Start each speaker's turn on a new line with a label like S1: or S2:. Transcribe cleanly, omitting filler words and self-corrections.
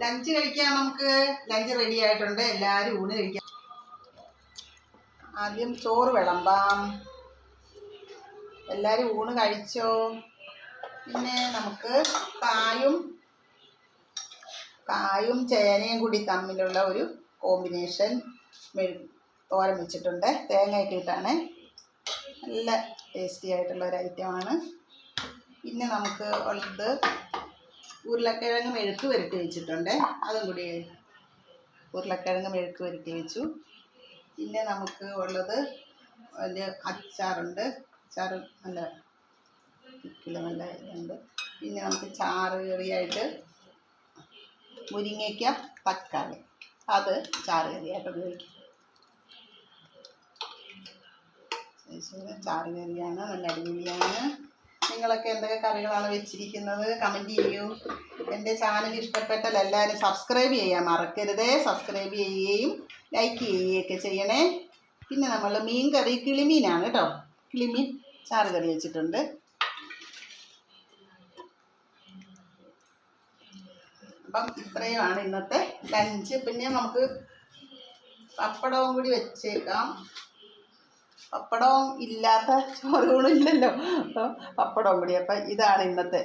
S1: Lunch കഴിക്കാം. നമുക്ക് lunch ready ആയിട്ടുണ്ട്. എല്ലാവരും ഊണ് കഴിക്കാം. ആദ്യം ചോറ് വിളമ്പാം. എല്ലാവരും ഊണ് കഴിച്ചോ? പിന്നെ നമുക്ക് കായും ചേനയും കൂടി തമ്മിലുള്ള ഒരു കോമ്പിനേഷൻ തോരൻ വെച്ചിട്ടുണ്ട്. തേങ്ങയൊക്കെ ഇട്ടാണ്. നല്ല ടേസ്റ്റി ആയിട്ടുള്ള ഒരു ഐറ്റമാണ്. പിന്നെ നമുക്ക് ഉള്ളത് ഉരുളക്കിഴങ്ങ് മെഴുക്ക് പുരട്ടി വെച്ചിട്ടുണ്ട്. അതും കൂടി ഉരുളക്കിഴങ്ങ് മെഴുക്ക് പുരട്ടി വെച്ചു. പിന്നെ നമുക്ക് ഉള്ളത് ഒരു അച്ചാറുണ്ട്. അച്ചാർ നല്ല ഇതുണ്ട്. പിന്നെ നമുക്ക് ചാറ് കറിയായിട്ട് മുരിങ്ങയ്ക്ക തക്കാളി, അത് ചാറ് കറിയായിട്ട് ഉപയോഗിക്കും. ചാറ് കറിയാണ്, നല്ല അടിപൊളിയാണ്. നിങ്ങളൊക്കെ എന്തൊക്കെ കറികളാണ് വെച്ചിരിക്കുന്നത് കമൻറ്റ് ചെയ്യൂ. എൻ്റെ ചാനൽ ഇഷ്ടപ്പെട്ടാൽ എല്ലാവരും സബ്സ്ക്രൈബ് ചെയ്യാൻ മറക്കരുത്. സബ്സ്ക്രൈബ് ചെയ്യുകയും ലൈക്ക് ചെയ്യുകയൊക്കെ ചെയ്യണേ. പിന്നെ നമ്മൾ മീൻ കറി കിളിമീനാണ് കേട്ടോ. കിളിമീൻ ചാറ് കറി വെച്ചിട്ടുണ്ട്. അപ്പം ഇത്രയുമാണ് ഇന്നത്തെ ലഞ്ച്. പിന്നെ നമുക്ക് പപ്പടവും കൂടി വെച്ചേക്കാം. പപ്പടവും ഇല്ലാത്ത ചോറുകൂടില്ലല്ലോ, അപ്പം പപ്പടവും കൂടി. അപ്പം ഇതാണ് ഇന്നത്തെ